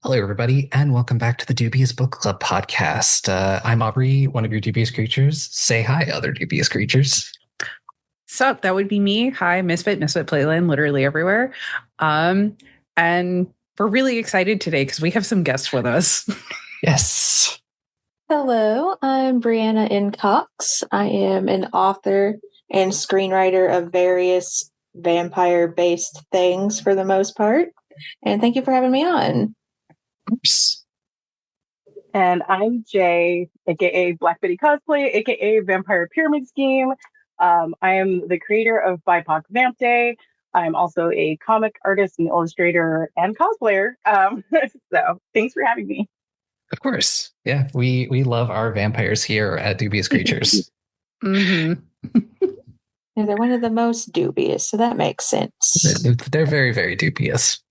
Hello, everybody, and welcome back to the Dubious Book Club podcast. I'm Aubrey, one of your dubious creatures. Say hi, other dubious creatures. Sup, that would be me. Hi, Misfit Playland, literally everywhere. And we're really excited today because we have some guests with us. Yes. Hello, I'm Brianna and Cox. I am an author and screenwriter of various vampire-based things for the most part. And thank you for having me on. Oops. And I'm Jay, aka Black Betty Cosplay, aka Vampire Pyramid Scheme. I am the creator of BIPOC Vamp. I'm also a comic artist and illustrator and cosplayer. So thanks for having me. Of course. Yeah, we love our vampires here at Dubious Creatures. Mm-hmm. Yeah, they're one of the most dubious, so that makes sense. They're very, very dubious.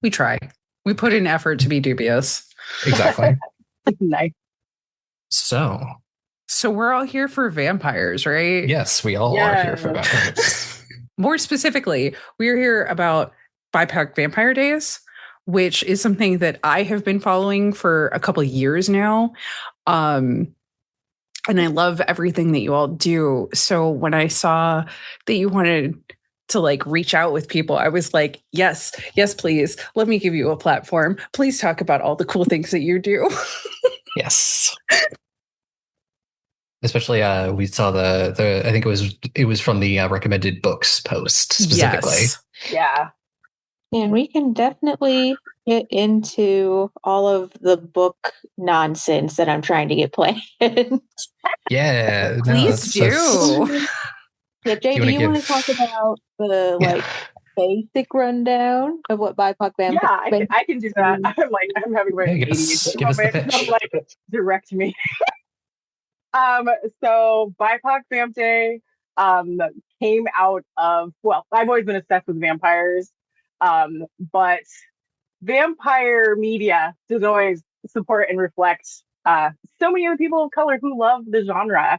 We try. We put in effort to be dubious. Exactly. Nice. So we're all here for vampires, right? Yes, we all are here for vampires. More specifically, we're here about BIPOC Vampire Days, which is something that I have been following for a couple of years now. And I love everything that you all do. So when I saw that you wanted to reach out with people, I was like, yes, please. Let me give you a platform. Please talk about all the cool things that you do. Yes. Especially, we saw the I think it was from the recommended books post specifically. Yes. Yeah. And we can definitely get into all of the book nonsense that I'm trying to get planned. Yeah. Please do. Yeah, Jay, do you want to talk about the basic rundown of what BIPOC Vamp? Yeah, I can do that. I'm having my give us the pitch. Direct me. So BIPOC Vamp Day came out of, well, I've always been obsessed with vampires, but vampire media does always support and reflect so many other people of color who love the genre.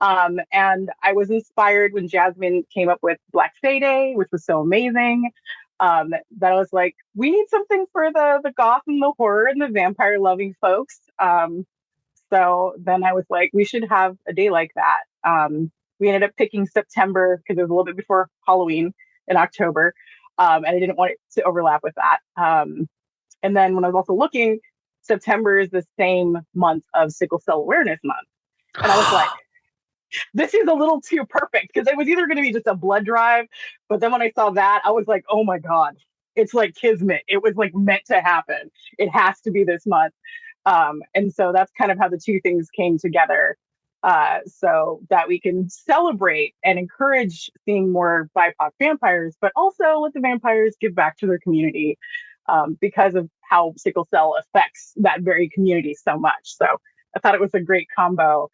And I was inspired when Jasmine came up with Black Fae Day, which was so amazing. That I was like, we need something for the goth and the horror and the vampire loving folks. So then I was like, we should have a day like that. We ended up picking September because it was a little bit before Halloween in October. And I didn't want it to overlap with that. And then when I was also looking, September is the same month of Sickle Cell Awareness Month. And I was like, this is a little too perfect, because it was either going to be just a blood drive, but then when I saw that, I was like, oh my God, it's like kismet. It was like meant to happen. It has to be this month. And so that's kind of how the two things came together, so that we can celebrate and encourage seeing more BIPOC vampires, but also let the vampires give back to their community, because of how sickle cell affects that very community so much. So I thought it was a great combo.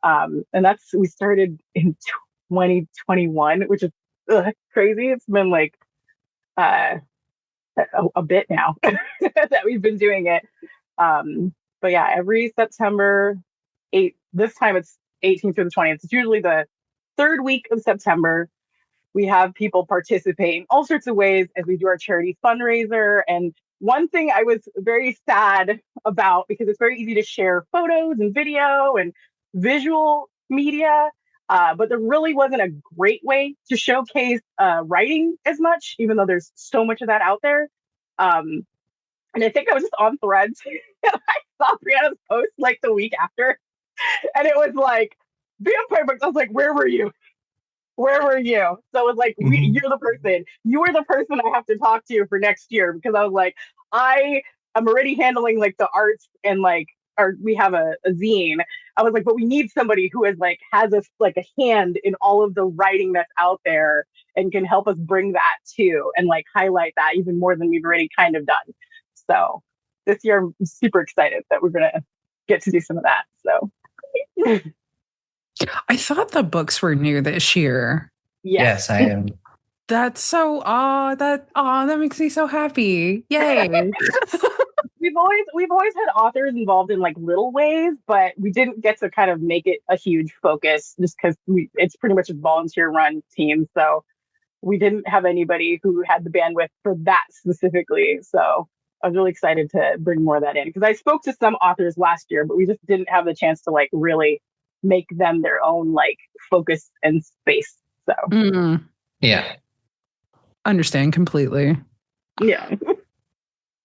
And we started in 2021, which is crazy. It's been like a bit now that we've been doing it. But yeah, every September 8th, this time it's 18th through the 20th. It's usually the third week of September. We have people participate in all sorts of ways as we do our charity fundraiser. And one thing I was very sad about, because it's very easy to share photos and video and visual media, but there really wasn't a great way to showcase writing as much, even though there's so much of that out there. And I think I was just on Threads and I saw Brianna's post like the week after, and it was like, vampire books. I was like, where were you? Where were you? So it was like, you're the person. You are the person I have to talk to for next year, because I was like, I am already handling like the arts and we have a zine. I was like, but we need somebody who has a hand in all of the writing that's out there and can help us bring that too, and highlight that even more than we've already kind of done. So this year I'm super excited that we're going to get to do some of that. So I thought the books were new this year. Yes, I am. That's so that makes me so happy. Yay. We've always had authors involved in little ways, but we didn't get to kind of make it a huge focus just because it's pretty much a volunteer run team. So we didn't have anybody who had the bandwidth for that specifically. So I was really excited to bring more of that in because I spoke to some authors last year, but we just didn't have the chance to like really make them their own like focus and space. So Yeah. Understand completely. yeah.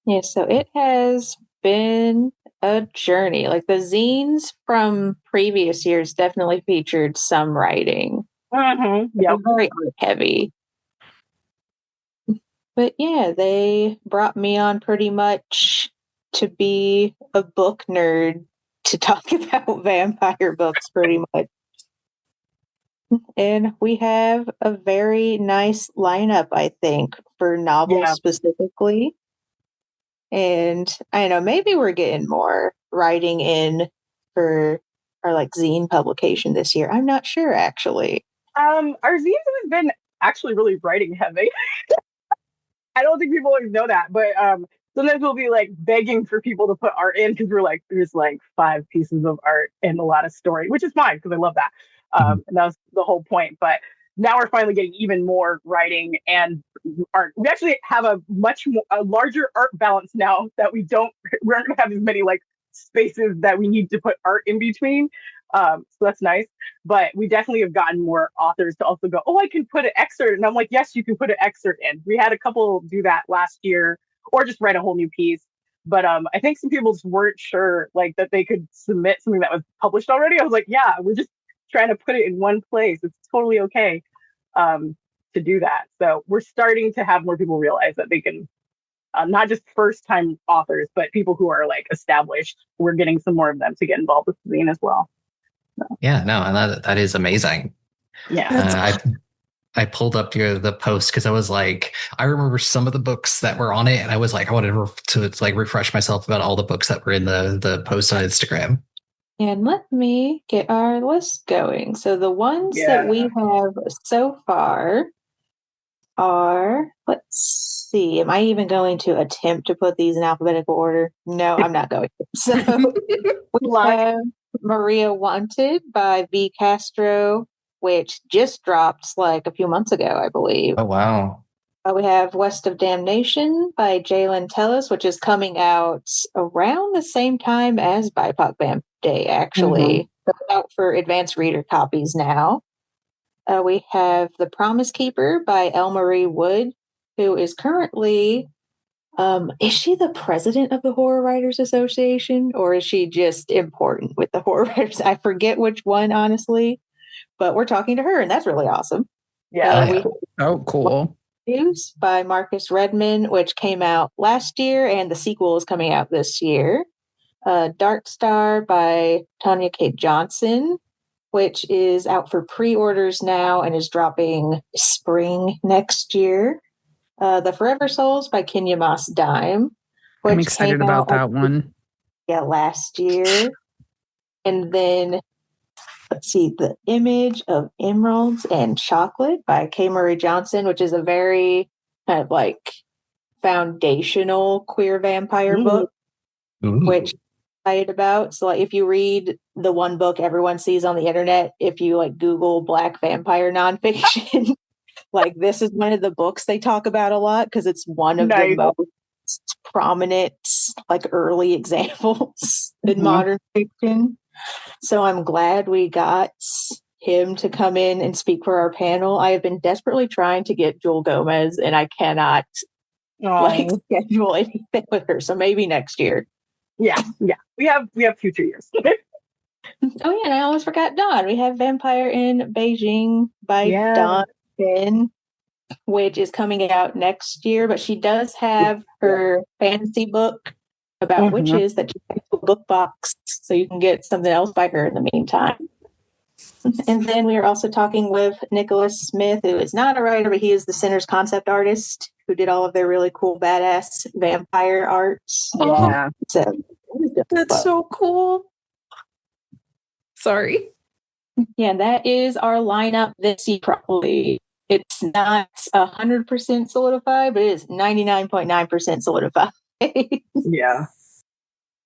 Yeah, so it has been a journey. Like the zines from previous years definitely featured some writing. Yeah. Very art heavy. But yeah, they brought me on pretty much to be a book nerd to talk about vampire books pretty much. And we have a very nice lineup, I think, for novels specifically. And I know maybe we're getting more writing in for our like zine publication this year. I'm not sure actually. Our zines have been actually really writing heavy. I don't think people always know that, but sometimes we'll be like begging for people to put art in because we're like, there's like 5 pieces of art and a lot of story, which is fine because I love that. And that was the whole point. But now we're finally getting even more writing and art. We actually have a larger art balance now that we aren't going to have as many like spaces that we need to put art in between. So that's nice. But we definitely have gotten more authors to also go, oh, I can put an excerpt. And I'm like, yes, you can put an excerpt in. We had a couple do that last year or just write a whole new piece. But I think some people just weren't sure like that they could submit something that was published already. I was like, yeah, we're just trying to put it in one place. It's totally okay to do that. So we're starting to have more people realize that they can, not just first time authors, but people who are like established. We're getting some more of them to get involved with the zine as well. So. Yeah, no, and that is amazing. Yeah. I pulled up the post because I was like, I remember some of the books that were on it, and I was like, I wanted to like refresh myself about all the books that were in the post on Instagram. And let me get our list going. So the ones that we have so far are, let's see, am I even going to attempt to put these in alphabetical order? No, I'm not going to. So we have Maria Wanted by V. Castro, which just dropped like a few months ago, I believe. Oh, wow. We have West of Damnation by Jalen Tellis, which is coming out around the same time as BIPOC Vamp Day, actually. So out for advanced reader copies now. We have The Promise Keeper by Elle Marie Wood, who is currently, is she the president of the Horror Writers Association, or is she just important with the Horror Writers? I forget which one, honestly, but we're talking to her, and that's really awesome. Yeah. Oh, cool. News by Marcus Redman, which came out last year, and the sequel is coming out this year. Dark Star by Tanya K. Johnson, which is out for pre-orders now and is dropping spring next year. The Forever Souls by Kenya Moss Dime, which I'm excited about that one. Yeah, last year. And then let's see, The Image of Emeralds and Chocolate by K. Murray Johnson, which is a very kind of like foundational queer vampire book, which I'm excited about. So like if you read the one book everyone sees on the internet, if you like Google Black vampire nonfiction, like this is one of the books they talk about a lot because it's one of the most prominent like early examples in modern fiction. So I'm glad we got him to come in and speak for our panel. I have been desperately trying to get Joel Gomez, and I cannot schedule anything with her. So maybe next year. Yeah. We have future years. Oh yeah, and I almost forgot Dawn. We have Vampire in Beijing by Dawn Finn, which is coming out next year. But she does have her fantasy book about witches that you can put a book box so you can get something else by her in the meantime. And then we are also talking with Nicholas Smith, who is not a writer, but he is the Center's concept artist who did all of their really cool, badass vampire arts. Yeah. So that's so cool. Sorry. Yeah, that is our lineup this year, probably. It's not 100% solidified, but it is 99.9% solidified. Yeah.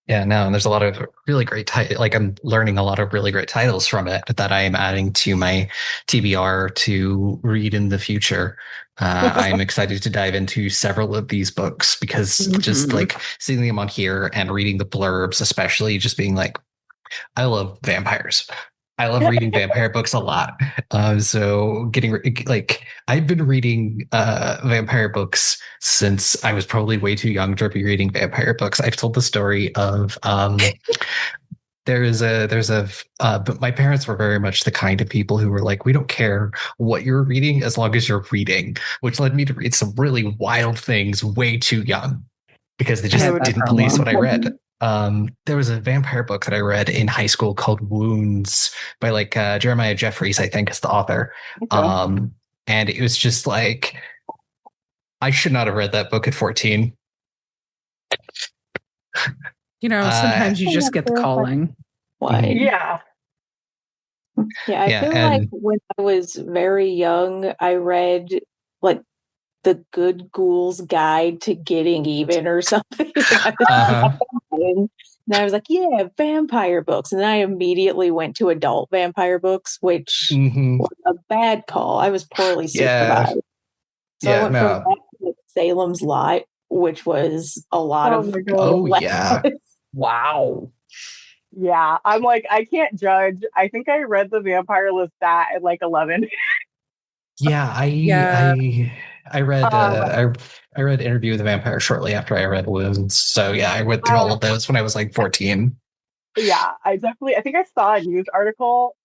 Yeah, no, and there's a lot of really great like I'm learning a lot of really great titles from it that I am adding to my TBR to read in the future. I'm excited to dive into several of these books because just Mhm. like seeing them on here and reading the blurbs, especially just being like, I love vampires. I love reading vampire books a lot. So getting like I've been reading vampire books since I was probably way too young to be reading vampire books. I've told the story of but my parents were very much the kind of people who were like, we don't care what you're reading as long as you're reading, which led me to read some really wild things way too young because they I just had that didn't police what problem. I read. There was a vampire book that I read in high school called Wounds by like Jeremiah Jeffries, I think is the author. Okay. Um, and it was just like, I should not have read that book at 14. Uh, Sometimes you just get the calling. Why? mhm. Yeah. Yeah, I Yeah. feel like And when I was very young, I read like the Good Ghoul's Guide to Getting Even or something. uh-huh. And I was like, yeah, vampire books. And then I immediately went to adult vampire books, which Hmm. was a bad call. I was poorly Yeah. supervised. So I Yeah. went from that No. to like, Salem's Lot, which was a lot Oh of my god. Oh, yeah. Wow. Yeah. I'm like, I can't judge. I think I read the Vampire List that at like 11. Yeah, Yeah. I read Um, I read Interview with the Vampire shortly after I read Wounds. So yeah, I went through all uh, of those when I was like 14. yeah, I think I saw a news article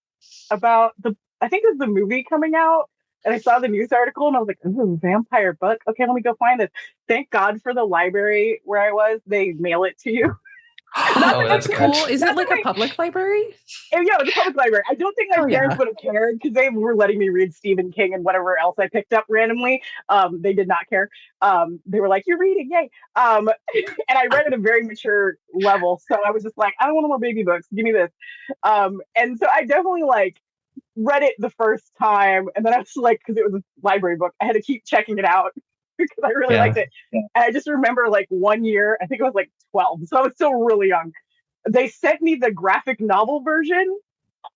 about I think it was the movie coming out. And I saw the news article and I was like, ooh, vampire book. Okay, let me go find this. Thank God for the library where I was. They mail it to you. Not Oh, that my that's good. Cool. parents, Is not it that like a my public library? yeah, it was a public library. I don't think my Oh parents yeah. would have cared because they were letting me read Stephen King and whatever else I picked up randomly. They did not care. They were like, "You're reading, yay!" And I read at a very mature level, so I was just like, "I don't want no more baby books. Give me this." And so I definitely like read it the first time, and then I was like, because it was a library book, I had to keep checking it out because I really liked Yeah. it. And I just remember like one year, I think I was like 12, so I was still really young. They sent me the graphic novel version,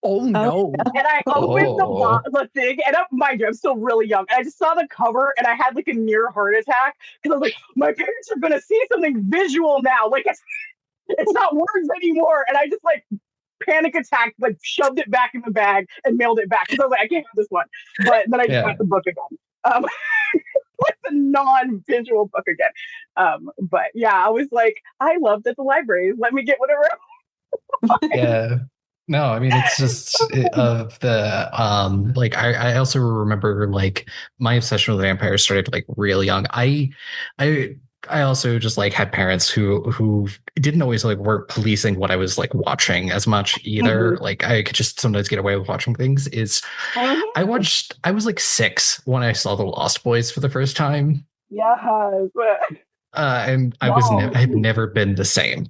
Oh Oh, no. and I opened Oh. the thing, and mind you, I'm still really young, and I just saw the cover, and I had like a near heart attack because I was like, my parents are gonna see something visual now, like it's not words anymore, and I just like panic attack, like shoved it back in the bag and mailed it back because I was like, I can't have this one. But then I just Yeah. got the book again. Like the non-visual book again. But yeah, I was like, I loved at the libraries. Let me get whatever. Yeah. No, I mean it's just of the like I also remember like my obsession with vampires started like real young. I I also just like had parents who didn't always like work policing what I was like watching as much either. Like I could just sometimes get away with watching things. Is I was like 6 when I saw The Lost Boys for the first time. Yes. And Wow. I've never been the same.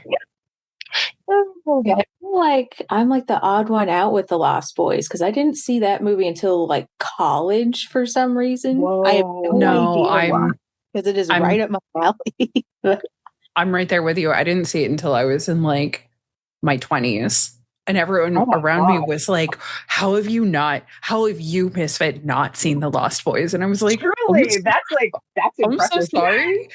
yeah, I feel like I'm like the odd one out with The Lost Boys because I didn't see that movie until like college for some reason. I have no Whoa. No, idea why, because it is right I'm up my alley. I'm right there with you. I didn't see it until I was in like my 20s. And Oh everyone my around me god. was like, how have you, Misfit, not seen The Lost Boys? And I was like, Truly, that's I'm so impressive. sorry.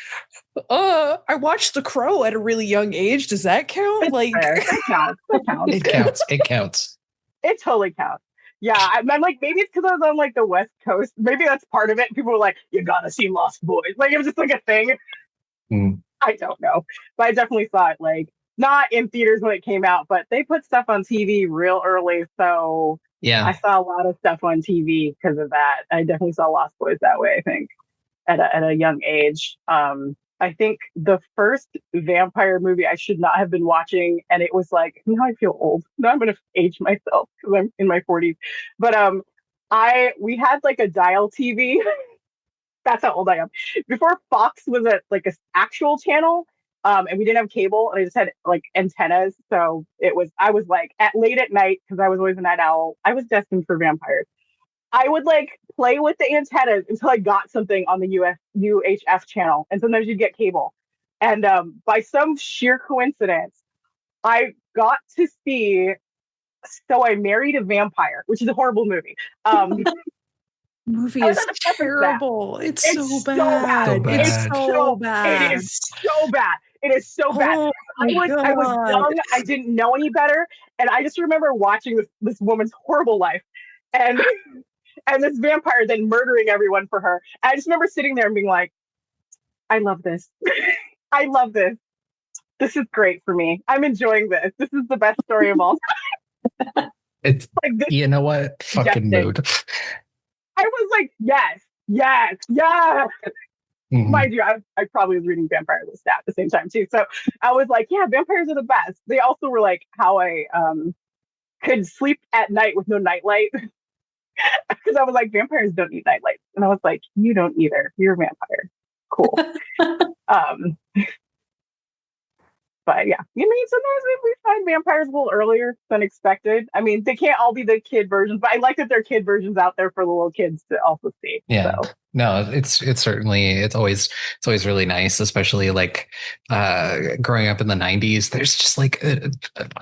I watched The Crow at a really young age. Does that count? It's Like, fair. That counts. That counts. It counts. It counts. It totally counts. Yeah, I'm like, maybe it's because I was on like the West Coast. Maybe that's part of it. People were like, you gotta see Lost Boys. Like it was just like a thing. Mm. I don't know. But I definitely saw it like not in theaters when it came out, but they put stuff on TV real early. So I Yeah. saw a lot of stuff on TV because of that. I definitely saw Lost Boys that way, I think, at a young age. I think the first vampire movie I should not have been watching, and it was like, now I feel old. Now I'm gonna age myself because I'm in my 40s. But we had like a dial TV. That's how old I am. Before Fox was a like a actual channel, and we didn't have cable, and I just had like antennas. So I was like at late at night because I was always a night owl. I was destined for vampires. I would like play with the antennas until I got something on the UHF channel, and sometimes you'd get cable. And by some sheer coincidence, I got to see So I Married a Vampire, which is a horrible movie. Movie is terrible. It's so bad. So bad. It's so bad. It is so bad. It is so bad. Oh I was young. I didn't know any better. And I just remember watching this woman's horrible life. And this vampire then murdering everyone for her. And I just remember sitting there and being like, I love this. I love this. This is great for me. I'm enjoying this. This is the best story of all time. It's like this, you know what? Fucking mood. I was like, yes. Mm-hmm. Mind you, I probably was reading Vampire List at the same time too. So I was like, yeah, vampires are the best. They also were like how I could sleep at night with no nightlight. Because I was like, vampires don't need nightlight. And I was like, you don't either. You're a vampire. Cool. But yeah, you mean sometimes we find vampires a little earlier than expected. I mean, they can't all be the kid versions, but I like that there are kid versions out there for the little kids to also see. Yeah, so. No, it's always really nice, especially like growing up in the 90s. There's just like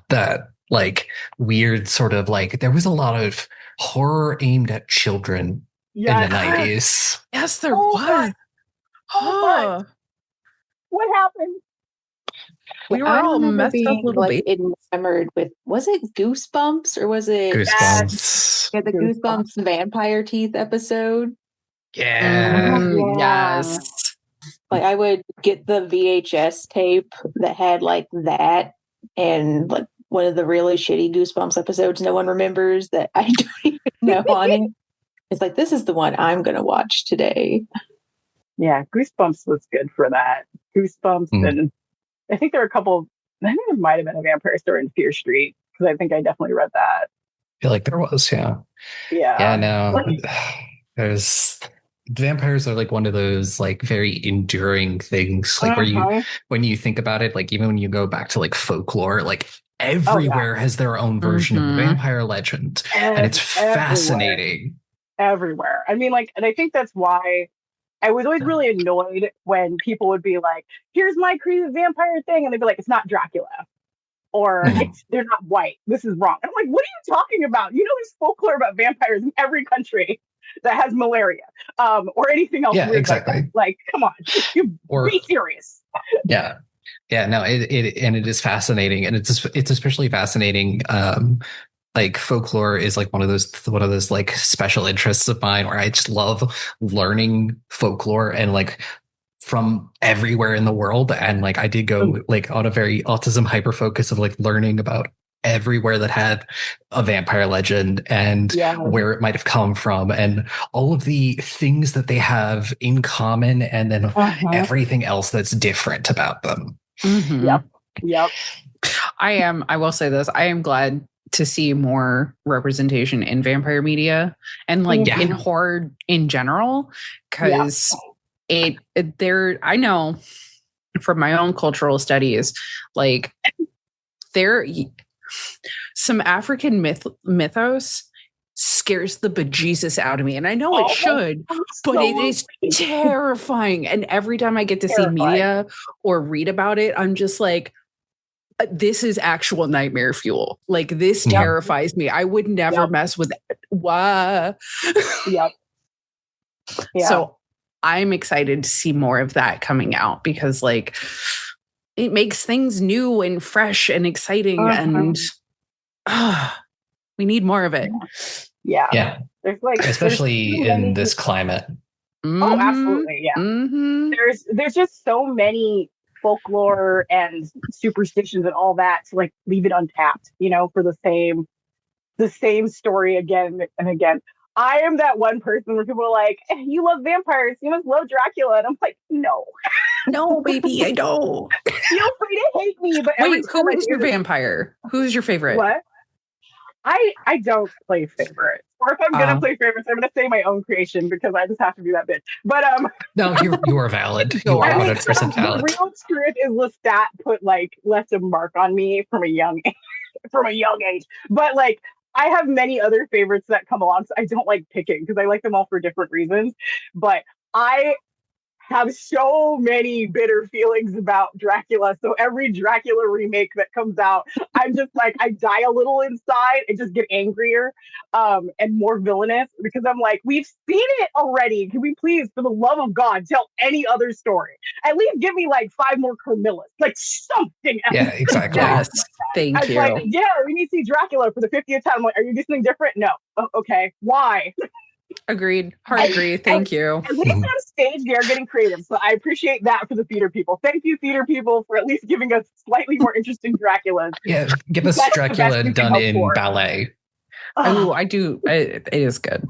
that like weird sort of like there was a lot of horror aimed at children in the 90s. Yes, there was. What happened? We were all messed up little like enamored with, was it Goosebumps or was it Goosebumps? Yeah, the Goosebumps vampire teeth episode. Yeah. Yes. Like I would get the VHS tape that had like that and like one of the really shitty Goosebumps episodes no one remembers that I don't even know on it. It's like, this is the one I'm going to watch today. Yeah, Goosebumps was good for that. Goosebumps and I think there were a couple. I think there might have been a vampire story in Fear Street because I think I definitely read that. I feel like there was, yeah. No, there's vampires are like one of those like very enduring things, like where when you think about it, like even when you go back to like folklore, like everywhere has their own version of the vampire legend, and it's fascinating. Everywhere. I mean, like, and I think that's why. I was always really annoyed when people would be like, here's my crazy vampire thing. And they'd be like, it's not Dracula. Or they're not white. This is wrong. I'm like, what are you talking about? You know, there's folklore about vampires in every country that has malaria or anything else. Yeah, exactly. Like, come on. Be serious. Yeah. Yeah, no, it is fascinating. And it's especially fascinating. Like folklore is like one of those like special interests of mine where I just love learning folklore and like from everywhere in the world. And like I did go like on a very autism hyper focus of like learning about everywhere that had a vampire legend and where it might have come from and all of the things that they have in common and then everything else that's different about them. Yep. I will say this. I am glad to see more representation in vampire media and like in horror in general, because I know from my own cultural studies, like there some African mythos scares the bejesus out of me, and I know it should, but it is terrifying. And every time I get to see media or read about it, I'm just like, this is actual nightmare fuel. Like this terrifies me. I would never mess with it. Why? So I'm excited to see more of that coming out because like it makes things new and fresh and exciting and we need more of it. Yeah. There's like especially in this climate. Oh, absolutely. Yeah. There's just so many folklore and superstitions and all that to like leave it untapped, you know, for the same story again and again. I am that one person where people are like, you love vampires, you must love Dracula. And I'm like, no, baby, I don't. Feel free to hate me. But wait, who is your vampire? Who's your favorite? What? I don't play favorites. Or if I'm gonna play favorites, I'm gonna say my own creation because I just have to be that bitch. But no, you are valid. You are 100% valid. The real truth is Lestat left a mark on me from a young age. But like I have many other favorites that come along, so I don't like picking because I like them all for different reasons. But I have so many bitter feelings about Dracula. So every Dracula remake that comes out, I'm just like, I die a little inside and just get angrier and more villainous because I'm like, we've seen it already. Can we please, for the love of God, tell any other story? At least give me like 5 more Camillas, like something else. Yeah, exactly. Yes, thank you. Like, yeah, we need to see Dracula for the 50th time. I'm like, are you doing something different? No. Oh, okay. Why? Agreed. Hard agree. Thank you. At least on stage, they are getting creative. So I appreciate that for the theater people. Thank you, theater people, for at least giving us slightly more interesting Draculas. Yeah, give us That's Dracula done in ballet. Oh, I do. It is good.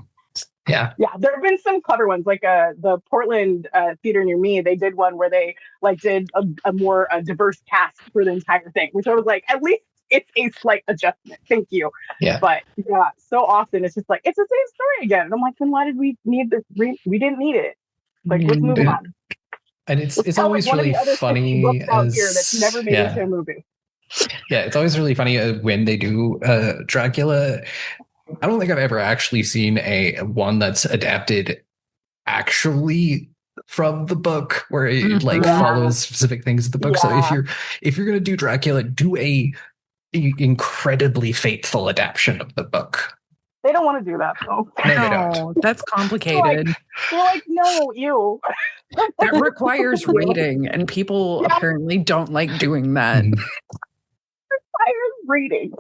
Yeah. Yeah, there have been some clever ones, like the Portland theater near me. They did one where they like did a more diverse cast for the entire thing, which I was like, at least it's a slight adjustment. Thank you. Yeah. But yeah, so often it's just like it's the same story again, and I'm like, then why did we need the? We didn't need it. Like, let's move on. And it's always really funny as here that's never made into a movie. Yeah, it's always really funny when they do Dracula. I don't think I've ever actually seen one that's adapted actually from the book where it follows specific things in the book. So if you're gonna do Dracula, do a incredibly faithful adaptation of the book. They don't want to do that though. No, they don't. That's complicated. They're like, no, ew. That requires reading, and people apparently don't like doing that. Requires reading.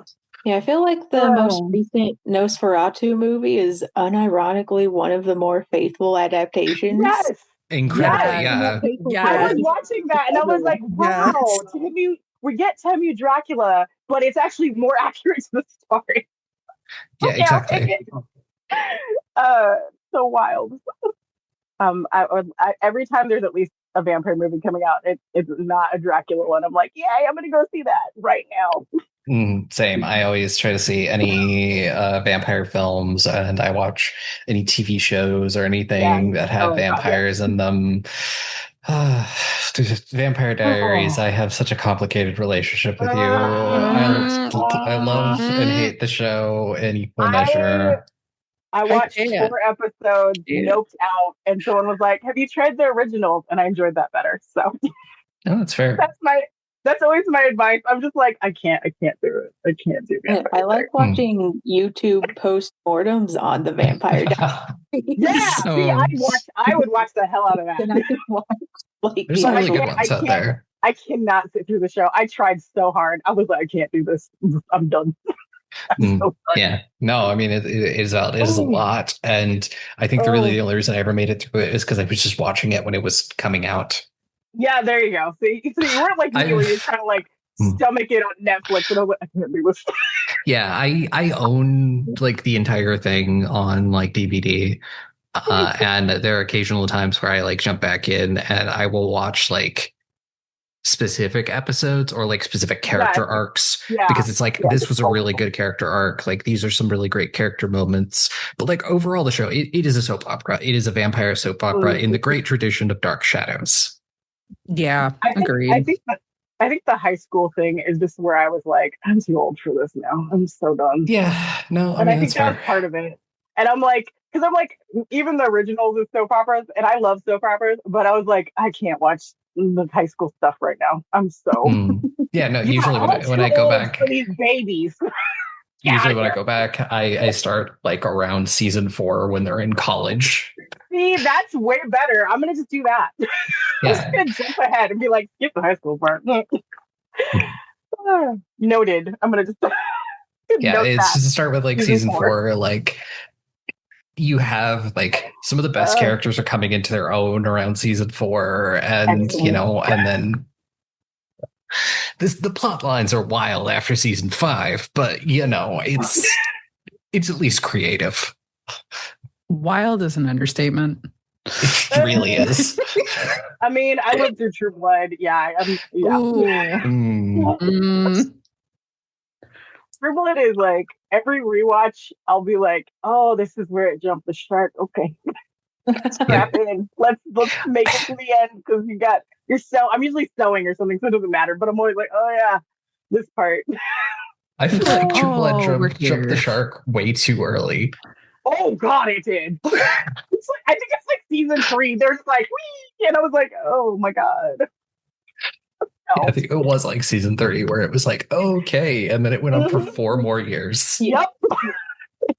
Yeah, I feel like the most recent Nosferatu movie is unironically one of the more faithful adaptations. Yes. Incredibly, yeah. I was watching that and I was like, wow, we get Temu Dracula, but it's actually more accurate to the story. Yeah, exactly. So wild. Every time there's at least a vampire movie coming out, it's not a Dracula one. I'm like, yay, I'm gonna go see that right now. Same. I always try to see any vampire films, and I watch any TV shows or anything that have vampires in them. Vampire Diaries. I have such a complicated relationship with you. I love and hate the show in equal measure. I watched 4 episodes, noped out, and someone was like, "Have you tried the originals?" And I enjoyed that better. So, that's fair. That's always my advice. I'm just like, I can't do it. I can't do it. I like watching YouTube post-mortems on the Vampire Diaries. Yeah, see, I would watch the hell out of that. And I can watch, there's some really good ones out there. I cannot sit through the show. I tried so hard. I was like, I can't do this. I'm done. Yeah, no, I mean it is a lot, and I think the only reason I ever made it through it is because I was just watching it when it was coming out. Yeah, there you go. So you weren't like me, where you're trying to like stomach it on Netflix, and I was like, I can't do this. Yeah, I own like the entire thing on like DVD, and there are occasional times where I like jump back in and I will watch like specific episodes or like specific character arcs because it's like this was a really good character arc, like these are some really great character moments, but like overall the show it is a soap opera. It is a vampire soap opera in the great tradition of Dark Shadows. Agreed. I think the high school thing is just where I was like, I'm too old for this now. I'm so done. Yeah, no, I think that was part of it. And I'm like, because I'm like, even the originals of soap operas, and I love soap operas, but I was like, I can't watch the high school stuff right now. I'm so yeah. No, usually when I go back for these babies. Usually when I go back, I start like around season 4 when they're in college. See, that's way better. I'm gonna just do that. I'm just gonna jump ahead and be like, skip the high school part. Noted. I'm gonna just it's to start with like season 4. Like you have like some of the best characters are coming into their own around season 4, and you know, and then the plot lines are wild after season 5, but you know, it's at least creative. Wild is an understatement. It really is. I mean, I lived through True Blood. Yeah. True Blood is like every rewatch, I'll be like, oh, this is where it jumped the shark. Okay. Strap in. Let's make it to the end because I'm usually sewing or something, so it doesn't matter. But I'm always like, oh yeah, this part. I feel like True Blood jumped the shark way too early. Oh God, it did. I think it's like season 3, there's like, whee! And I was like, oh my God. Yeah, I think it was like season 30 where it was like, okay. And then it went on for 4 more years. Yep. It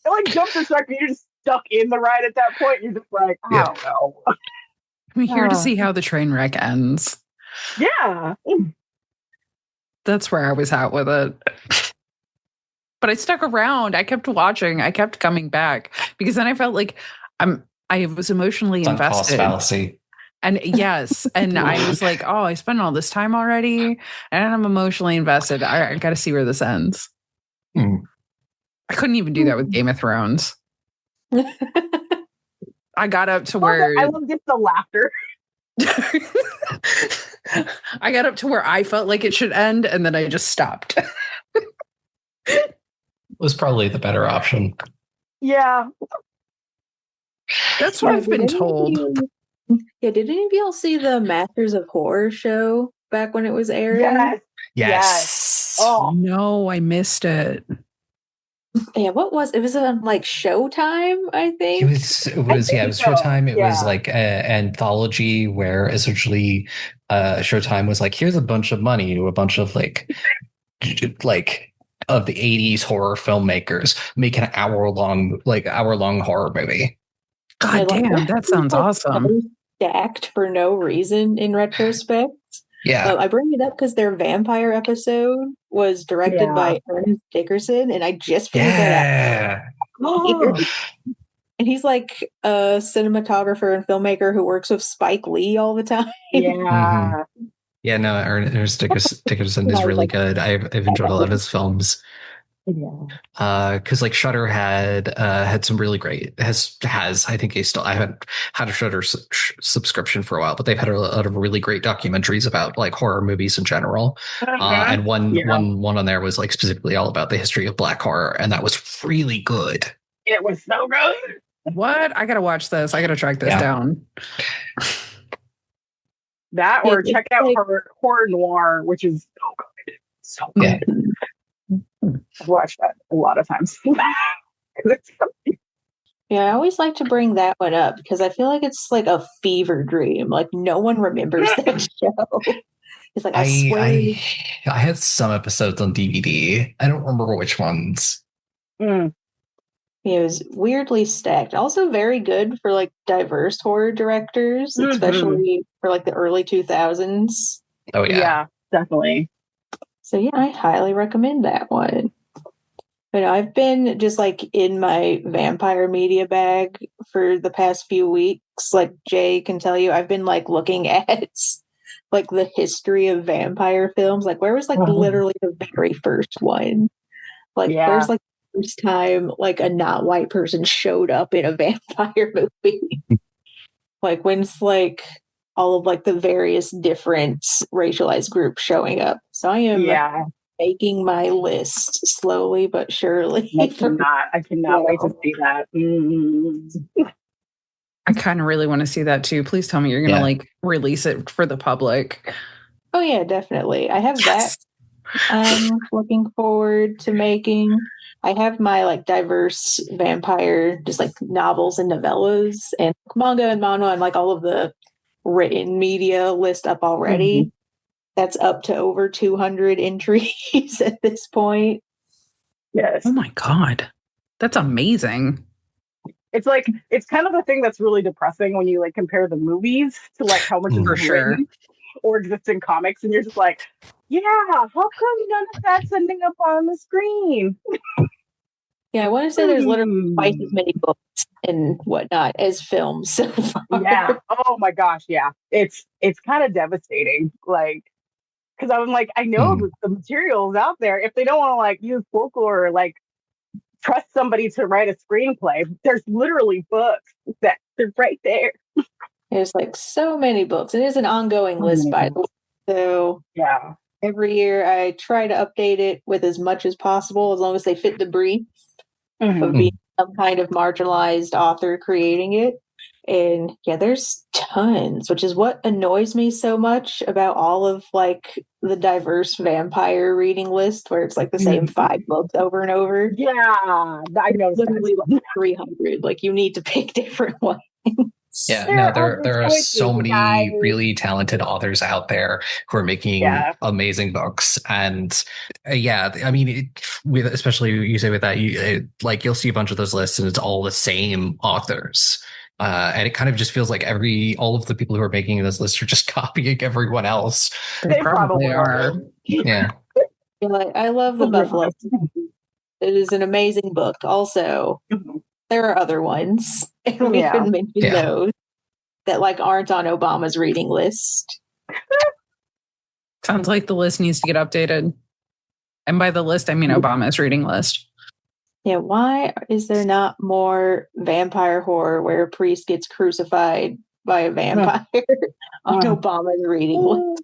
like jumps the shark and you're just stuck in the ride at that point. You're just like, I don't know. I'm here to see how the train wreck ends. Yeah. That's where I was at with it. But I stuck around. I kept watching. I kept coming back because then I felt like I was emotionally invested. Cost fallacy. And yes, and I was like, oh, I spent all this time already, and I'm emotionally invested. I got to see where this ends. I couldn't even do that with Game of Thrones. I got up to where I love just the laughter. I got up to where I felt like it should end, and then I just stopped. It was probably the better option. Yeah. That's what I've been told. Yeah, did any of y'all see the Masters of Horror show back when it was airing? Yes. Oh no, I missed it. Yeah, what was it? Was on like Showtime, I think. It was Showtime. It was like an anthology where essentially Showtime was like, here's a bunch of money to a bunch of like of the 80s horror filmmakers make an hour-long horror movie. God damn, that sounds awesome. Stacked for no reason in retrospect. Yeah. I bring it up because their vampire episode was directed by Ernest Dickerson, and I just figured that out. And he's like a cinematographer and filmmaker who works with Spike Lee all the time. Yeah. Mm-hmm. Yeah, no, Ernest Dickerson is really good. I've enjoyed a lot of his films. Yeah. Because like Shudder had some really great I think I haven't had a Shudder subscription for a while, but they've had a lot of really great documentaries about like horror movies in general. And one on there was like specifically all about the history of Black horror, and that was really good. It was so good. What? I gotta watch this. I gotta track this down. That or check out Horror Noir, which is so good. So good. I've watched that a lot of times. Yeah, I always like to bring that one up because I feel like it's like a fever dream. Like no one remembers that show. It's like I swear. I had some episodes on DVD. I don't remember which ones. It was weirdly stacked. Also very good for like diverse horror directors, especially for like the early 2000s. Oh yeah. Yeah, definitely. So yeah, I highly recommend that one. But I've been just like in my vampire media bag for the past few weeks. Like Jay can tell you, I've been like looking at like the history of vampire films. Like where was like literally the very first one? Like where's like the first time like a not white person showed up in a vampire movie? Like when's like all of like the various different racialized groups showing up. So I am making my list slowly but surely. I cannot wait to see that. I kind of really want to see that too. Please tell me you're going to like release it for the public. Oh yeah, definitely. I have that I'm looking forward to making. I have my like diverse vampire, just like novels and novellas and manga and manga and like all of the written media list up already. That's up to over 200 entries at this point. Yes. Oh my God. That's amazing. It's like, it's kind of the thing that's really depressing when you like compare the movies to like how much is written or exists in comics. And you're just like, yeah, how come none of that's ending up on the screen? Yeah, I want to say there's literally twice as many books and whatnot as films so far. Yeah. Oh my gosh. Yeah. It's kind of devastating. Like, because I was like, I know the material's out there. If they don't want to like use folklore or like trust somebody to write a screenplay, there's literally books that they're right there. There's like so many books. It is an ongoing list, by the way. So yeah, every year I try to update it with as much as possible, as long as they fit the brief of being some kind of marginalized author creating it. And yeah, there's tons, which is what annoys me so much about all of like the diverse vampire reading list, where it's like the same 5 books over and over. Yeah, I know. Literally like 300. Like you need to pick different ones. Yeah, There no, are there are choices, so many guys. really talented authors out there who are making amazing books, and yeah, I mean, with especially you say with that, like you'll see a bunch of those lists, and it's all the same authors, and it kind of just feels like all of the people who are making this list are just copying everyone else. They probably are. Yeah, I love the Buffalo. It is an amazing book. Also, there are other ones, and we can mention those that like aren't on Obama's reading list. Sounds like the list needs to get updated. And by the list, I mean Obama's reading list. Yeah, why is there not more vampire horror where a priest gets crucified by a vampire on Obama's reading list?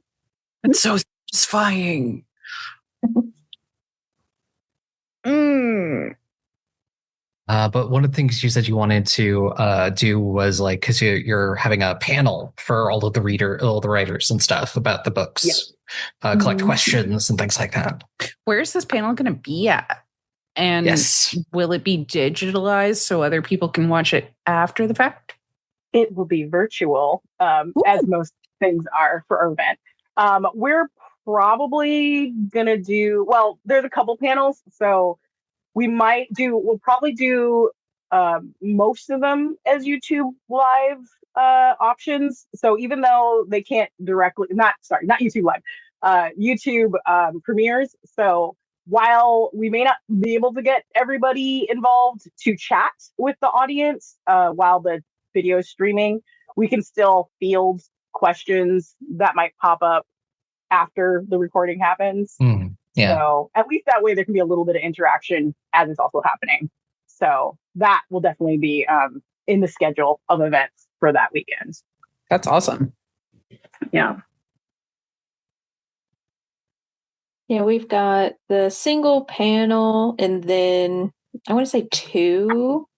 It's so satisfying. But one of the things you said you wanted to do was like, because you're having a panel for all the writers and stuff about the books, collect questions and things like that. Where's this panel going to be at? And will it be digitalized so other people can watch it after the fact? It will be virtual, as most things are for our event. We're probably going to do, well, there's a couple panels, so we'll probably do most of them as YouTube live options. So even though they can't directly, not YouTube live, YouTube premieres. So while we may not be able to get everybody involved to chat with the audience while the video is streaming, we can still field questions that might pop up after the recording happens. Yeah. So at least that way there can be a little bit of interaction as it's also happening. So that will definitely be in the schedule of events for that weekend. That's awesome. Yeah. Yeah, we've got the single panel and then I want to say two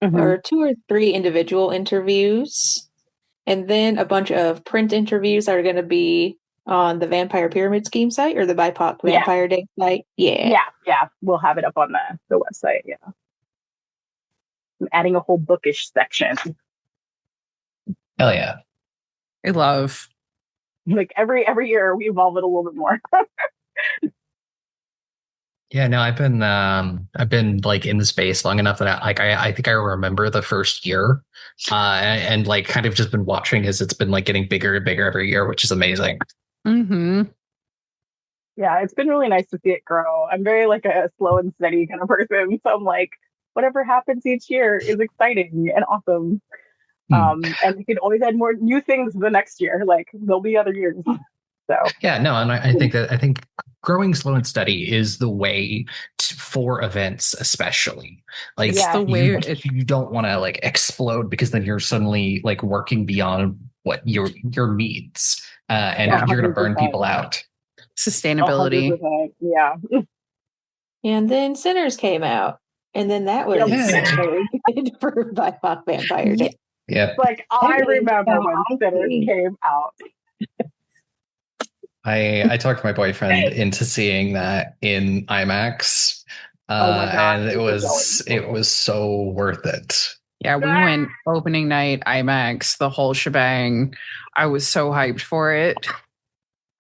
or three individual interviews. And then a bunch of print interviews that are going to be on the Vampire Pyramid Scheme site or the BIPOC Vampire Day site. Yeah. We'll have it up on the website. Yeah. I'm adding a whole bookish section. Hell yeah. I love. Like every year we evolve it a little bit more. Yeah, no, I've been like in the space long enough that I think I remember the first year, and like kind of just been watching as it's been like getting bigger and bigger every year, which is amazing. Mm-hmm. Yeah, it's been really nice to see it grow. I'm very like a slow and steady kind of person, so I'm like, whatever happens each year is exciting and awesome. And we can always add more new things the next year. Like there'll be other years. So yeah, no, and I think growing slow and steady is the way for events, especially. Like it's the way you don't want to like explode because then you're suddenly like working beyond what your needs, and you're going to burn people out. Sustainability. 100%, yeah. And then Sinners came out, and then that was very good for BIPOC Vampire Day. Yeah. Like I remember when Sinners came out. I talked my boyfriend into seeing that in IMAX, and it was so worth it. Yeah, we went opening night, IMAX, the whole shebang. I was so hyped for it.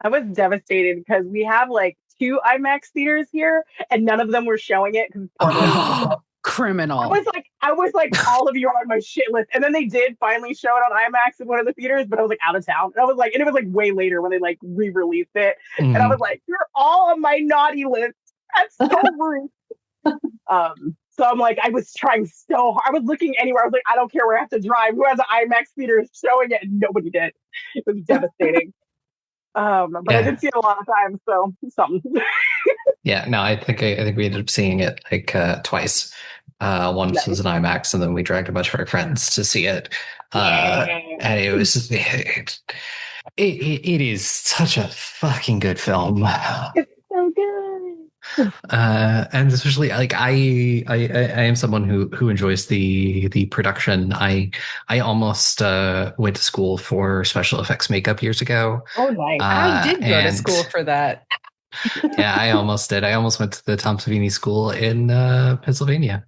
I was devastated because we have like 2 IMAX theaters here, and none of them were showing it. Criminal. I was like, all of you are on my shit list. And then they did finally show it on IMAX in one of the theaters, but I was like out of town. And it was like way later when they like re-released it. And I was like, you're all on my naughty list. That's so rude. So I'm like, I was trying so hard. I was looking anywhere. I was like, I don't care where I have to drive. Who has an IMAX theater showing it? And nobody did. It was devastating. But I did see it a lot of times, so something. Yeah, no, I think we ended up seeing it like twice. Once was an IMAX, and then we dragged a bunch of our friends to see it. And it was it is such a fucking good film. It's so good. And especially like I am someone who enjoys the production. I almost went to school for special effects makeup years ago. Oh, nice. I did go to school for that. Yeah, I almost did. I almost went to the Tom Savini School in Pennsylvania.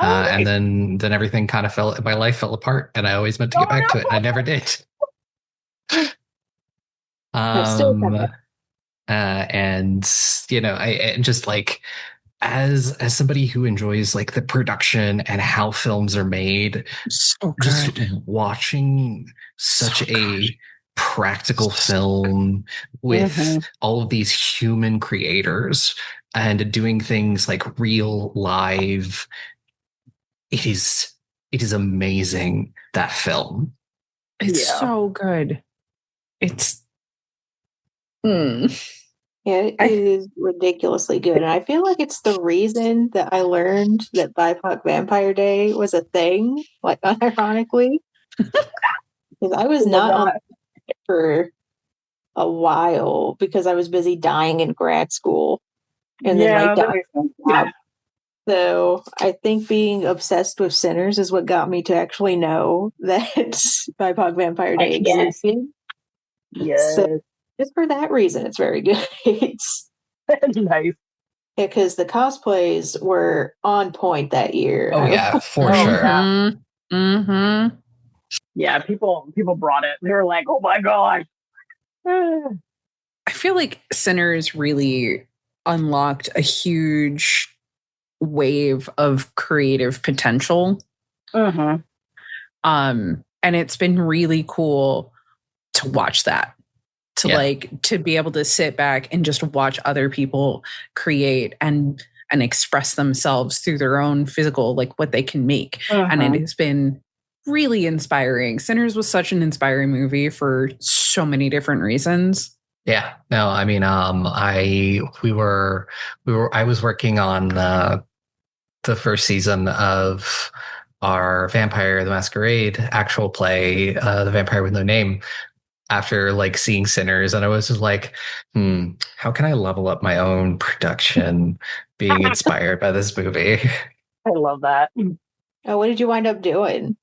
And then everything kind of my life fell apart, and I always meant to get back to it. And I never did. And I just like as somebody who enjoys like the production and how films are made, So just good. watching such a practical film with all of these human creators and doing things like real live. It is amazing, that film. It's so good. It's Yeah, it is ridiculously good. And I feel like it's the reason that I learned that BIPOC Vampire Day was a thing, like unironically. Because I was not on it for a while because I was busy dying in grad school. And then like that makes sense. Yeah. So I think being obsessed with Sinners is what got me to actually know that BIPOC Vampire Day existed. Yes. So just for that reason, it's very good. Nice. Because the cosplays were on point that year. Oh yeah, for sure. Yeah, people brought it. They were like, "Oh my god!" I feel like Sinners really unlocked a huge wave of creative potential. And it's been really cool to watch that. To be able to sit back and just watch other people create and express themselves through their own physical, like what they can make. And it has been really inspiring. Sinners was such an inspiring movie for so many different reasons. Yeah. No, I mean, I was working on the first season of our Vampire the Masquerade actual play, The Vampire with No Name, after like seeing Sinners, and I was just like, how can I level up my own production being inspired by this movie? I love that. Oh, what did you wind up doing?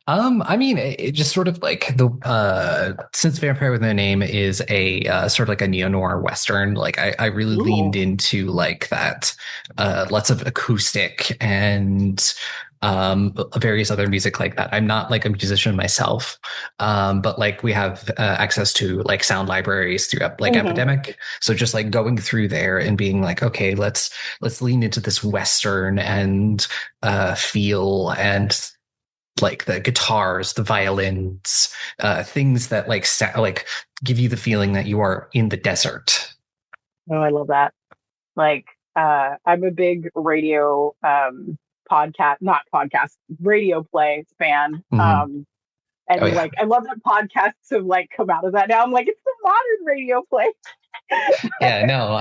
I mean, it just sort of like since Vampire with No Name is a sort of like a neo-noir Western, like I really leaned into like that, lots of acoustic and various other music like that. I'm not like a musician myself, but like we have access to like sound libraries through like Epidemic. So just like going through there and being like, okay, let's lean into this Western and feel, and like the guitars, the violins, things that like like give you the feeling that you are in the desert. Oh, I love that. Like, I'm a big radio radio play fan. And like, I love that podcasts have like come out of that now. I'm like, it's the modern radio play. Yeah, no,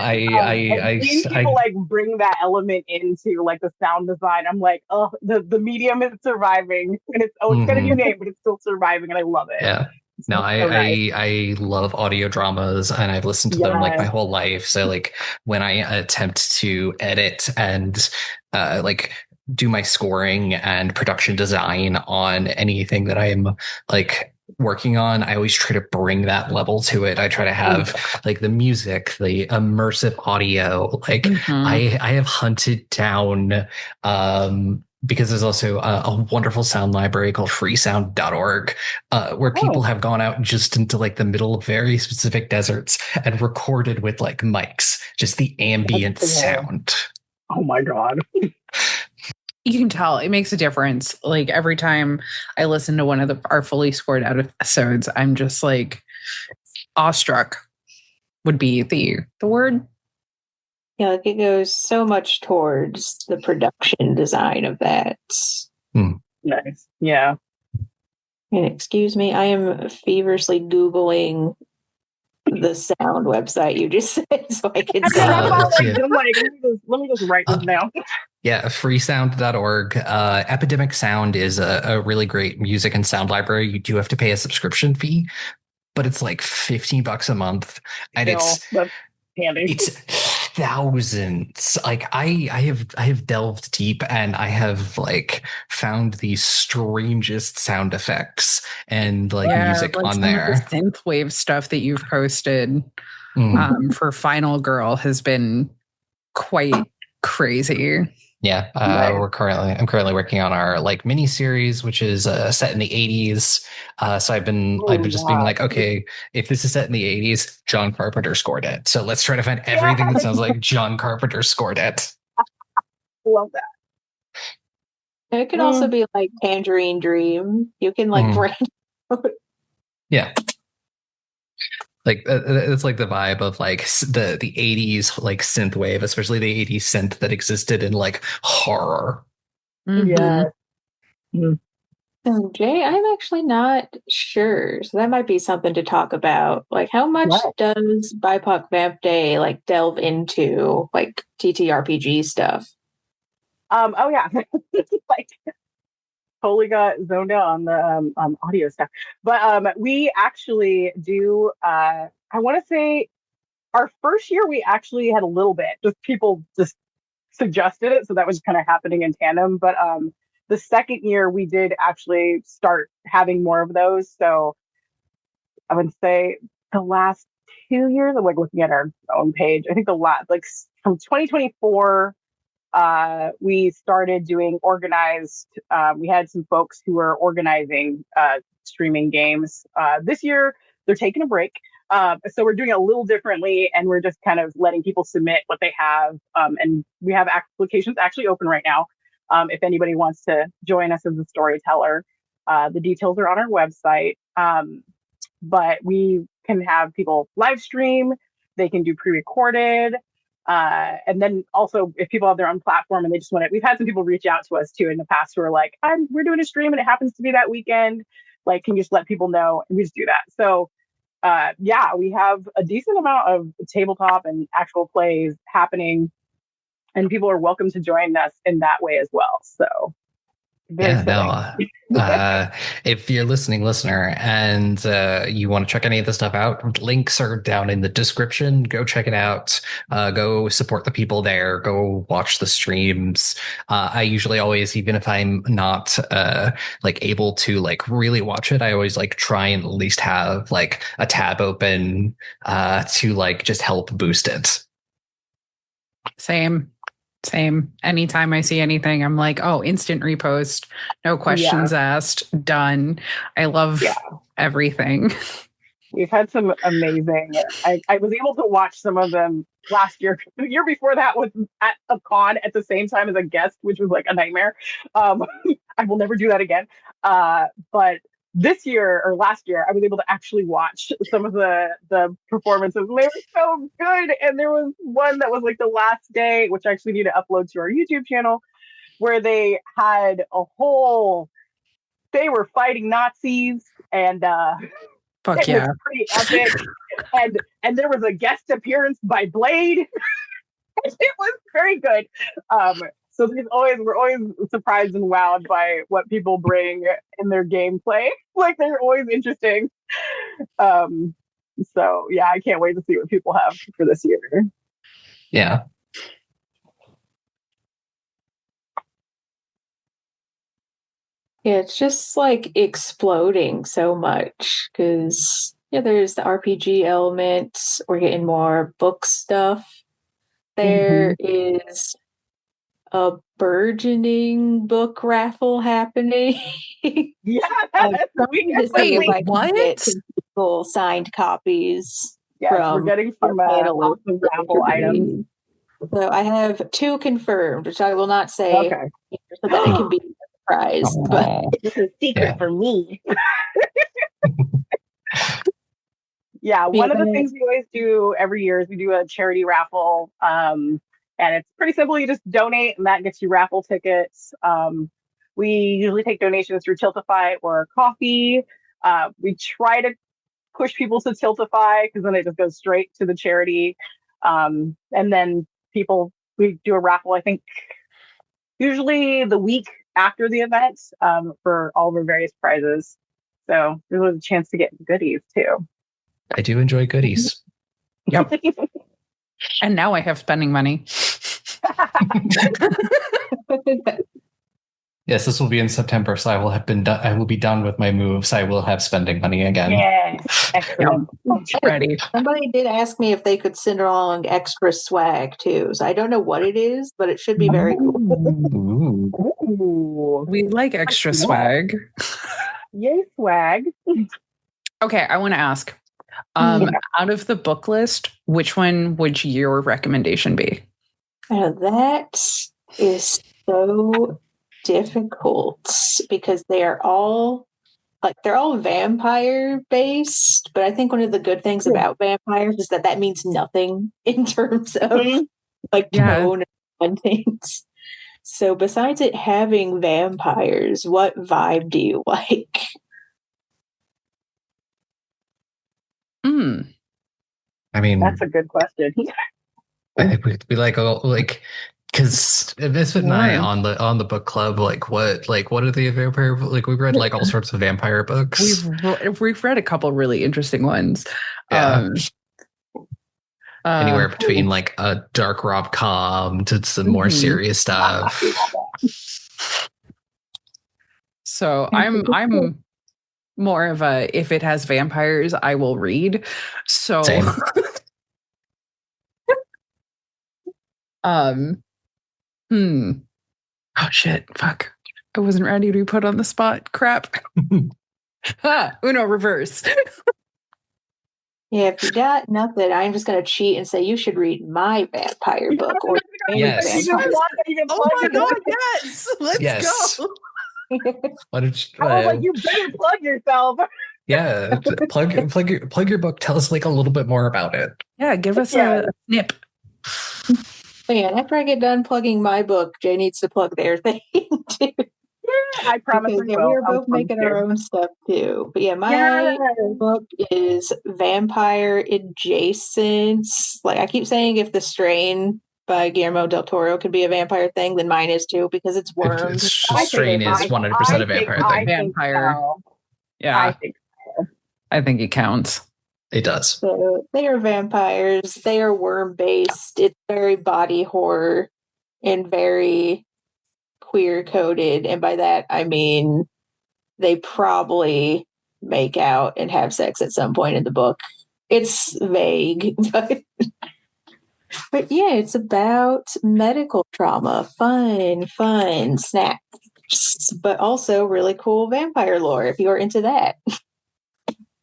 seeing people like bring that element into like the sound design. I'm like, oh, the medium is surviving, and it's got a new name, but it's still surviving, and I love it. Yeah. No, I love audio dramas, and I've listened to them like my whole life. So like when I attempt to edit and like do my scoring and production design on anything that I'm like working on, I always try to bring that level to it. I try to have like the music, the immersive audio. Like I have hunted down because there's also a wonderful sound library called freesound.org, where people have gone out just into like the middle of very specific deserts and recorded with like mics, just the ambient sound. Oh my God. You can tell it makes a difference. Like every time I listen to one of our fully scored episodes, I'm just like awestruck would be the word. Yeah, like it goes so much towards the production design of that. Nice. Yeah. And excuse me, I am feverishly Googling the sound website you just said so I can say I'm like, let me just write this down. Yeah, freesound.org. Epidemic Sound is a really great music and sound library. You do have to pay a subscription fee, but it's like $15 a month, and that's handy. It's thousands. Like I have delved deep, and I have like found the strangest sound effects and like music like on there. The synthwave stuff that you've posted for Final Girl has been quite crazy. Yeah, Nice. I'm currently working on our like mini series, which is set in the 80s. So I've been just being like, okay, if this is set in the 80s, John Carpenter scored it. So let's try to find everything that sounds like John Carpenter scored it. Love that. And it could also be like Tangerine Dream. You can like brand. Yeah. Like it's like the vibe of like the 80s like synth wave, especially the 80s synth that existed in like horror. Yeah. Jay, I'm actually not sure. So that might be something to talk about. Like, how much does BIPOC Vamp Day like delve into like TTRPG stuff? Oh yeah. Like totally got zoned out on the audio stuff. But we actually do I want to say our first year we actually had a little bit. Just people just suggested it, so that was kind of happening in tandem. But the second year we did actually start having more of those. So I would say the last 2 years, I'm like looking at our own page. I think the last like from 2024 we started doing organized. We had some folks who were organizing streaming games. This year, they're taking a break. So we're doing it a little differently, and we're just kind of letting people submit what they have. And we have applications actually open right now. If anybody wants to join us as a storyteller, the details are on our website. But we can have people live stream. They can do pre-recorded. And then also if people have their own platform and they just want it, we've had some people reach out to us too in the past who are like, we're doing a stream and it happens to be that weekend. Like, can you just let people know? And we just do that. So, yeah, we have a decent amount of tabletop and actual plays happening, and people are welcome to join us in that way as well. So, if you're listener, and you want to check any of the stuff out, links are down in the description. Go check it out. Go support the people there. Go watch the streams. I usually always, even if I'm not like able to like really watch it, I always like try and at least have like a tab open to like just help boost it. Same. Anytime I see anything, I'm like, oh, instant repost, no questions asked, done. I love everything. We've had some amazing. I was able to watch some of them last year. The year before that was at a con at the same time as a guest, which was like a nightmare. I will never do that again. But this year or last year, I was able to actually watch some of the performances. They were so good. And there was one that was like the last day, which I actually need to upload to our YouTube channel, where they had they were fighting Nazis, and Fuck it was pretty epic. and there was a guest appearance by Blade. It was very good. So we're always surprised and wowed by what people bring in their gameplay. Like, they're always interesting. So yeah, I can't wait to see what people have for this year. Yeah. Yeah, it's just like exploding so much because there's the RPG elements. We're getting more book stuff. There is a burgeoning book raffle happening. Yeah, wait, what? Get some people signed copies. Yes, we're getting some raffle items. So I have 2 confirmed, which I will not say so that it can be surprised. But it's a secret for me. Yeah, one of the things we always do every year is we do a charity raffle. And it's pretty simple. You just donate, and that gets you raffle tickets. We usually take donations through Tiltify or Coffee. We try to push people to Tiltify because then it just goes straight to the charity. And then we do a raffle, I think, usually the week after the event for all of our various prizes. So there's a chance to get goodies too. I do enjoy goodies. Yep. And now I have spending money. Yes, this will be in September, so I will have been done. I will be done with my moves. I will have spending money again. Yes. Excellent. Ready. Somebody did ask me if they could send along extra swag too. So I don't know what it is, but it should be very cool. Ooh. Ooh. We like extra swag. Yay, swag. Okay, I want to ask. Out of the book list, which one would your recommendation be? That is so difficult because they're all vampire based, but I think one of the good things about vampires is that means nothing in terms of like tone and things. So besides it having vampires, what vibe do you like? I mean, That's a good question. I think we like because Misfit and I on the book club what are the vampire like we read like all sorts of vampire books. We've read a couple really interesting ones. Yeah. Anywhere between like a dark rom-com to some more serious stuff. So I'm more of a, if it has vampires, I will read. So Same. Oh shit, fuck. I wasn't ready to be put on the spot. Crap. Uno reverse. Yeah, if you got nothing, I'm just going to cheat and say you should read my vampire book. Or Yes. Oh my god, yes. Let's go. Why don't you, I was like, you better plug yourself. Yeah, plug your book. Tell us like a little bit more about it. Yeah, give us a snip. Man, after I get done plugging my book, Jay needs to plug their thing too. I promise. Because, we are both making our own stuff too. But yeah, my book is vampire adjacent. Like I keep saying, if The Strain by Guillermo del Toro could be a vampire thing, then mine is too, because it's worms. Strain is 100% a vampire thing. Vampire. So. Yeah, I think it counts. It does. So they are vampires. They are worm based. It's very body horror and very queer coded, and by that I mean they probably make out and have sex at some point in the book. It's vague, but yeah, it's about medical trauma, fun snacks, but also really cool vampire lore if you're into that.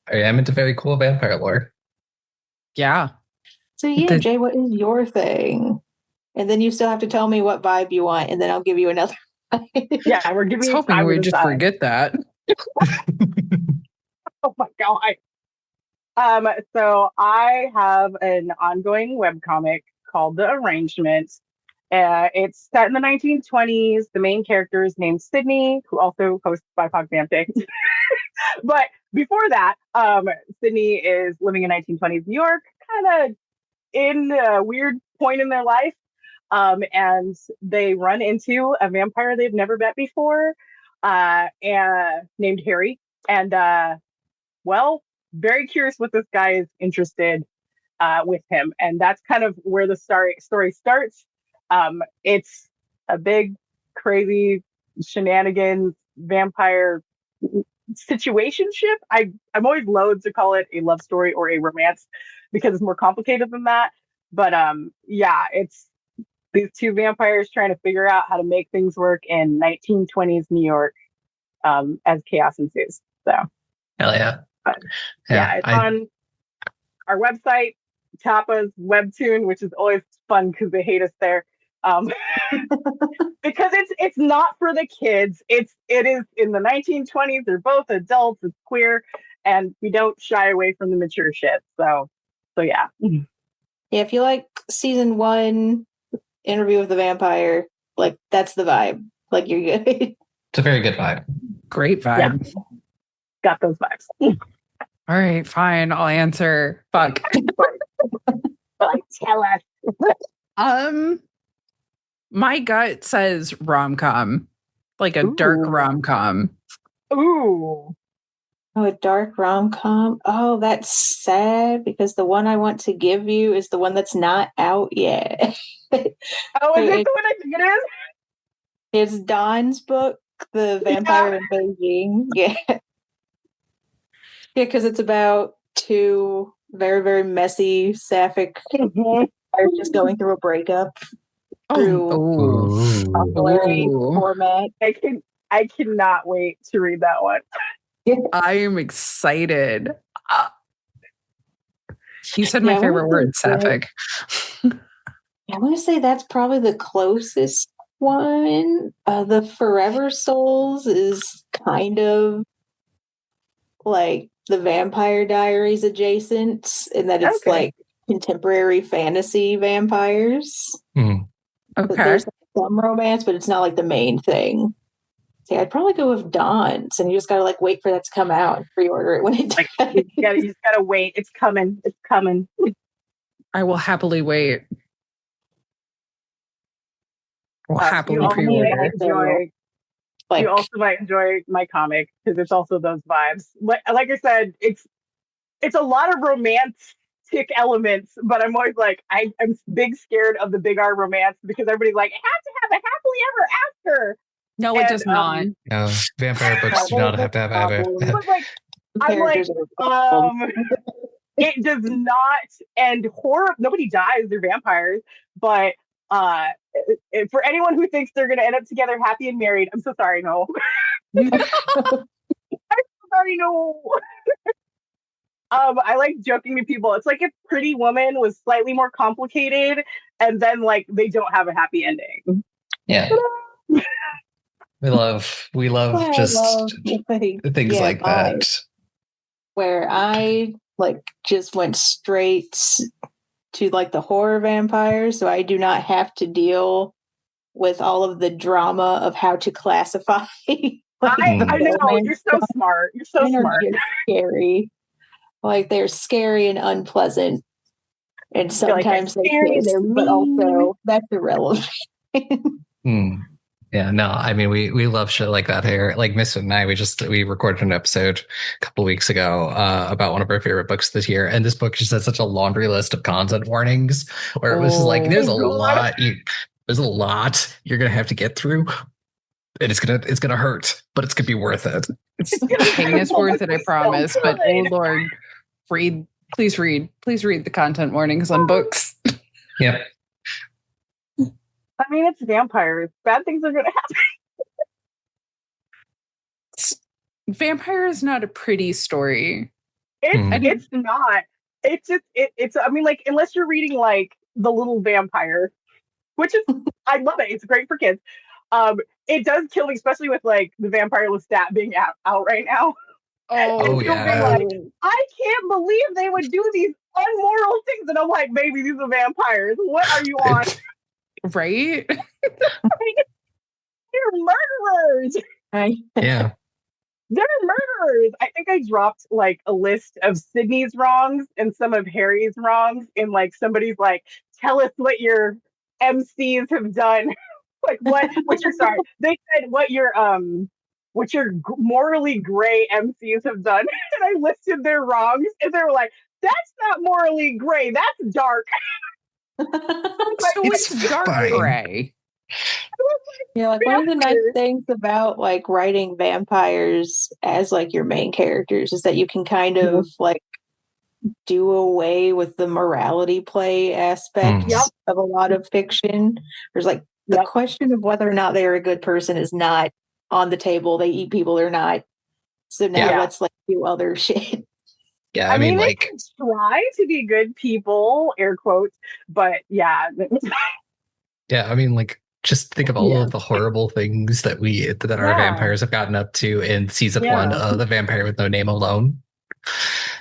I am into very cool vampire lore. Yeah. So yeah, Jay, what is your thing? And then you still have to tell me what vibe you want, and then I'll give you another. Yeah, we're giving. I was hoping we'd just forget that. Oh my god. So I have an ongoing webcomic called The Arrangement. It's set in the 1920s. The main character is named Sydney, who also hosts BIPOC Vamp Day. But before that, Sydney is living in 1920s New York, kind of in a weird point in their life. And they run into a vampire they've never met before, and named Harry. And very curious what this guy is interested with him, and that's kind of where the story starts. It's a big, crazy shenanigans vampire situationship. I'm always loath to call it a love story or a romance because it's more complicated than that. But it's these two vampires trying to figure out how to make things work in 1920s New York as chaos ensues. So, hell yeah. It's on our website, Tapa's Webtoon, which is always fun because they hate us there. Because it's not for the kids. It is in the 1920s. They're both adults. It's queer, and we don't shy away from the mature shit. So yeah. Yeah, if you like season 1, Interview with the Vampire, like that's the vibe. Like you're good. It's a very good vibe. Great vibe. Yeah. Got those vibes. All right, fine. I'll answer. Fuck. Like, tell us. My gut says rom-com, like a dark rom-com. Ooh. Oh, a dark rom-com. Oh, that's sad because the one I want to give you is the one that's not out yet. Oh, is it the one I think it is? It's Dawn's book the vampire in Beijing. Yeah. Yeah, because it's about two very, very messy, sapphic vampires just going through a breakup through popularity format. I cannot wait to read that one. I am excited. You said my favorite word, sapphic. I want to say that's probably the closest one. The Forever Souls is kind of like the Vampire Diaries adjacent in that it's like contemporary fantasy vampires. Okay. There's some romance, but it's not like the main thing. See, I'd probably go with Dawn's, and you just gotta like wait for that to come out and pre-order it when it does. You just gotta wait. It's coming. It's coming. I will happily wait. We'll happily pre-order. You also might enjoy my comic because it's also those vibes. Like I said, it's a lot of romantic elements, but I'm always like, I'm big scared of the big R romance because everybody's like, it has to have a happily ever after. No, it does not. No, vampire books do not have to have I'm like, it does not end horror. Nobody dies. They're vampires, but for anyone who thinks they're going to end up together happy and married, I'm so sorry. No. I'm so sorry. No. I like joking to people. It's like if Pretty Woman was slightly more complicated and then like they don't have a happy ending. Yeah. We love things like that. Where I like just went straight to like the horror vampires, so I do not have to deal with all of the drama of how to classify. I know, you're so smart. You're so smart. Scary. Like they're scary and unpleasant. And sometimes they're mean, but also that's irrelevant. Yeah, no, I mean we love shit like that here. Like Misfit and I, we recorded an episode a couple of weeks ago about one of our favorite books this year, and this book just has such a laundry list of content warnings where it was just like there's a lot you're gonna have to get through, and it's gonna hurt, but it's gonna be worth it. Pain is worth it, I promise. But oh Lord, please read the content warnings on books. Yep. I mean, it's vampires. Bad things are going to happen. Vampire is not a pretty story. It's not. It's just, I mean, like, unless you're reading, like, The Little Vampire, which is, I love it. It's great for kids. It does kill me, especially with, like, the Vampire Lestat being out right now. Oh yeah. Like, I can't believe they would do these unmoral things. And I'm like, baby, these are vampires. What are you on? Right? They're murderers. Yeah. They're murderers. I think I dropped like a list of Sydney's wrongs and some of Harry's wrongs, and like somebody's like, tell us what your MCs have done. Like what your sorry. They said what your morally gray MCs have done. And I listed their wrongs and they were like, that's not morally gray, that's dark. So it's dark gray. Yeah, like one of the nice things about like writing vampires as like your main characters is that you can kind of like do away with the morality play aspects of a lot of fiction. There's like the question of whether or not they're a good person is not on the table. They eat people or not. So now let's like do other shit. Yeah, I mean like they can try to be good people, air quotes, but yeah. Yeah, I mean like just think of all of the horrible things that our vampires have gotten up to in season 1 of The Vampire with No Name alone.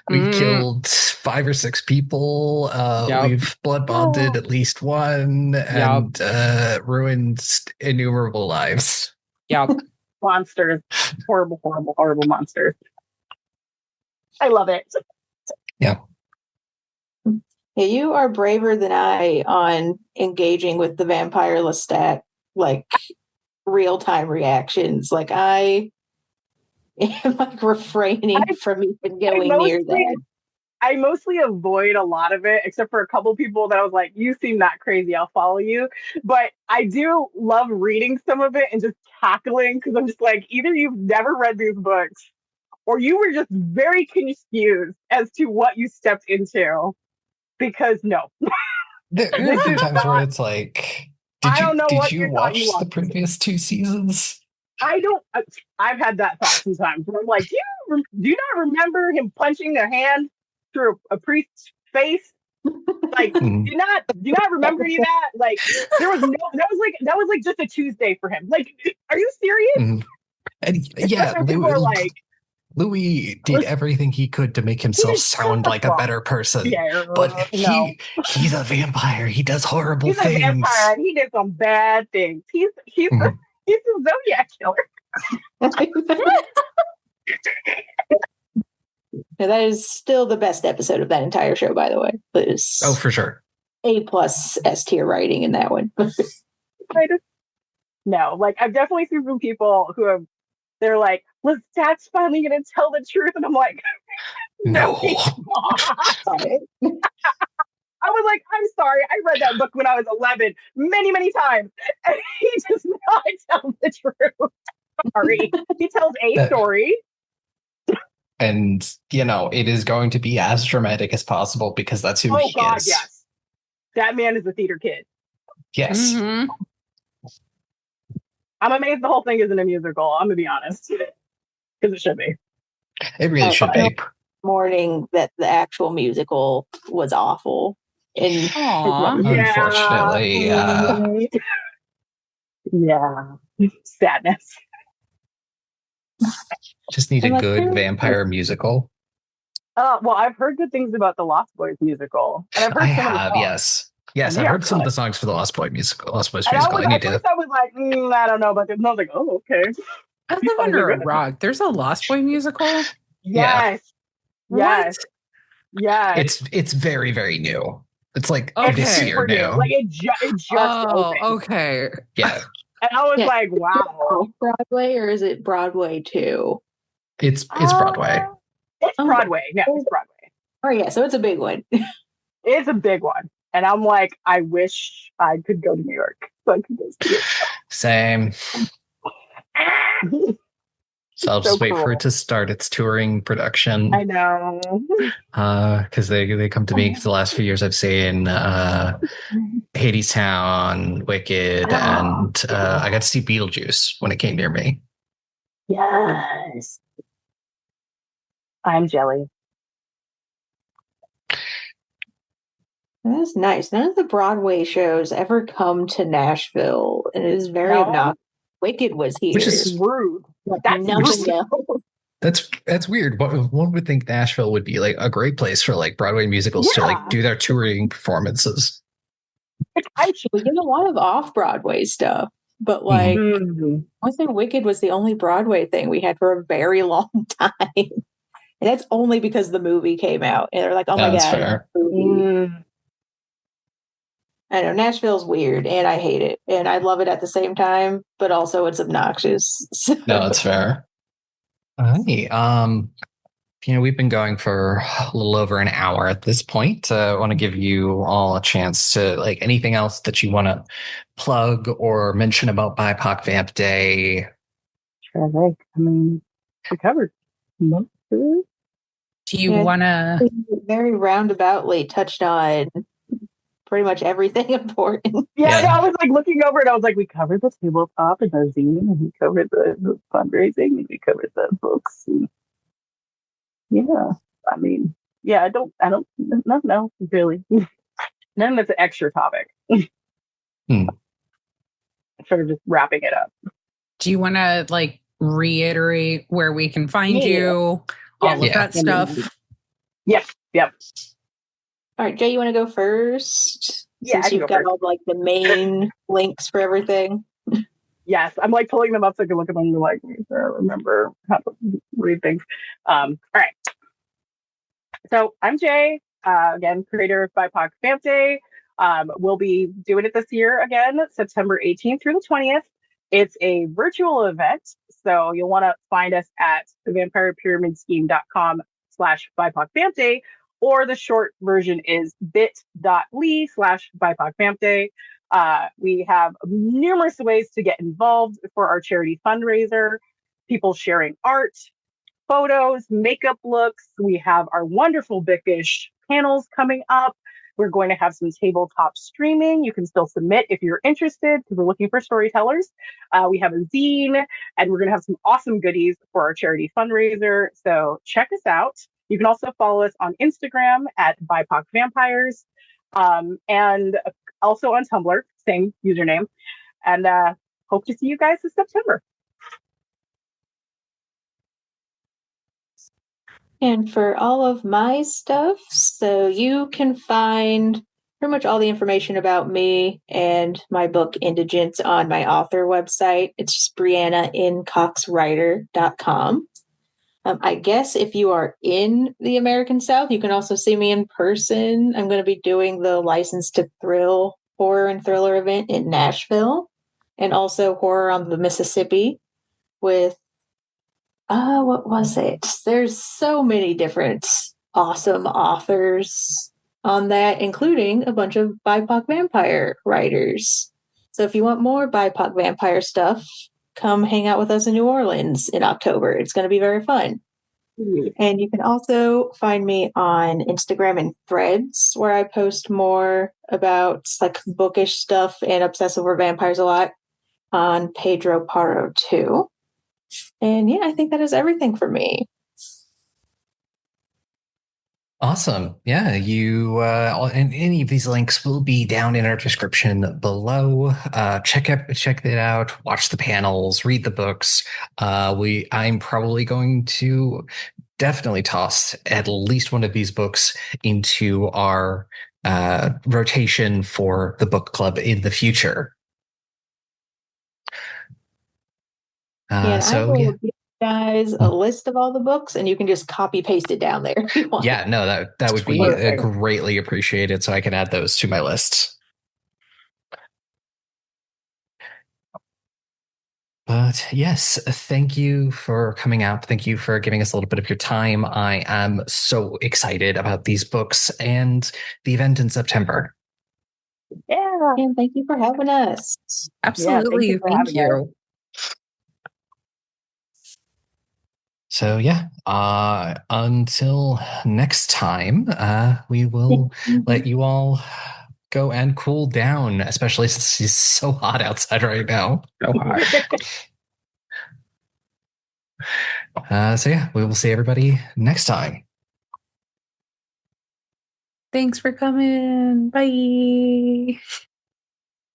We've killed 5 or 6 people. We've blood bonded at least one, and ruined innumerable lives. Yeah, monsters, horrible monsters. I love it. Yeah. Yeah, you are braver than I on engaging with the Vampire Lestat, like real-time reactions. Like I am like refraining from even going near that. I mostly avoid a lot of it, except for a couple people that I was like, you seem not crazy, I'll follow you. But I do love reading some of it and just cackling, because I'm just like, either you've never read these books or you were just very confused as to what you stepped into. Because no, There are a this few is times where not, it's like, I don't know did what you you thought you watch the walked into. previous 2 seasons? I don't. I've had that thought sometimes. Where I'm like, do you not remember him punching a hand through a priest's face? Like, Mhm. do you not remember any of that? Like, there was no. That was like just a Tuesday for him. Like, are you serious? Mhm. And yeah, Especially when people are like, Louis did everything he could to make himself sound like a better person, yeah, but no, he's a vampire. He does horrible he's a things. vampire and he did some bad things. He's Mhm. he's a Zodiac killer. Yeah, that is still the best episode of that entire show, by the way. There's Oh, for sure. A+ S tier writing in that one. No, like I've definitely seen some people who have. They're like, "Was Dad's finally going to tell the truth?" And I'm like, "No, he's not." I was like, "I'm sorry, I read that book when I was 11, many, many times, and he does not tell the truth." Sorry, he tells a story. And, it is going to be as dramatic as possible because that's who he is. Yes. That man is a theater kid. Yes. Mm-hmm. I'm amazed the whole thing isn't a musical, I'm going to be honest. Because it should be. It really should be. Morning that the actual musical was awful. And unfortunately, yeah. Sadness. Just need a good vampire musical. Well, I've heard good things about the Lost Boys musical. And I've heard yes. Yes, I've heard some of the songs for the Lost Boys musical. At first I was like, I don't know about this. And I was like, oh, okay. I live under a rock. There's a Lost Boy musical? Yes. Yeah. Yes. Yes. It's very, very new. It's like this year new. Like it just opened. Okay. Yeah. And I was like, wow. Broadway, or is it Broadway too? It's Broadway. It's Broadway. No, it's Broadway. Oh yeah, so it's a big one. It's a big one. And I'm like, I wish I could go to New York so I could go see it. Same. So I'll just wait for it to start its touring production. I know. Because they come to me. The last few years I've seen Hadestown, Wicked, and I got to see Beetlejuice when it came near me. Yes. I'm jelly. That's nice. None of the Broadway shows ever come to Nashville, and it is very obnoxious. Wicked was here. Which is rude. That's weird. One would think Nashville would be like a great place for like Broadway musicals to like do their touring performances. We get a lot of off-Broadway stuff, but like I think Wicked was the only Broadway thing we had for a very long time. And that's only because the movie came out. And they're like, oh my God. Fair. I know Nashville's weird and I hate it. And I love it at the same time, but also it's obnoxious. No, that's fair. Hey, we've been going for a little over an hour at this point. I want to give you all a chance to like anything else that you want to plug or mention about BIPOC Vamp Day. Sure, we covered most of it. Do you want to very roundaboutly touched on pretty much everything important? I was like looking over it. I was like, we covered the tabletop and the zine, and we covered the fundraising, and we covered the books. And I don't no, really. None of it's an extra topic. Sort of just wrapping it up. Do you want to like reiterate where we can find you? All of that stuff. Yes. Yep. All right, Jay, you want to go first? Yeah, since you've got all like the main links for everything. Yes, I'm like pulling them up so I can look at them and like remember how to read things. All right. So I'm Jay, again, creator of BIPOC Vamp Day. We'll be doing it this year again, September 18th through the 20th. It's a virtual event, so you'll want to find us at thevampirepyramidscheme.com/BIPOC Vamp Day, or the short version is bit.ly/BIPOC Vamp Day. We have numerous ways to get involved for our charity fundraiser, people sharing art, photos, makeup looks. We have our wonderful Bickish panels coming up. We're going to have some tabletop streaming. You can still submit if you're interested because we're looking for storytellers. We have a zine, and we're going to have some awesome goodies for our charity fundraiser. So check us out. You can also follow us on Instagram at BIPOC Vampires, and also on Tumblr, same username. And hope to see you guys this September. And for all of my stuff, so you can find pretty much all the information about me and my book Indigents on my author website. It's just briannaincoxwriter.com. I guess if you are in the American South, you can also see me in person. I'm going to be doing the License to Thrill horror and thriller event in Nashville, and also Horror on the Mississippi with what was it? There's so many different awesome authors on that, including a bunch of BIPOC vampire writers. So if you want more BIPOC vampire stuff, come hang out with us in New Orleans in October. It's going to be very fun. Mm-hmm. And you can also find me on Instagram and Threads, where I post more about like bookish stuff and obsess over vampires a lot on Pedro Paro too. And yeah, I think that is everything for me. Awesome. Yeah, you and any of these links will be down in our description below. Check it out, watch the panels, read the books. I'm probably going to definitely toss at least one of these books into our rotation for the book club in the future. I will give you guys a list of all the books, and you can just copy paste it down there if you want. Yeah, no, that would be greatly appreciated, so I can add those to my list. But yes, thank you for coming out. Thank you for giving us a little bit of your time. I am so excited about these books and the event in September. Yeah, and thank you for having us. Absolutely, yeah, thank you. So yeah, until next time, we will let you all go and cool down, especially since it's so hot outside right now. So hot. So yeah, we will see everybody next time. Thanks for coming. Bye.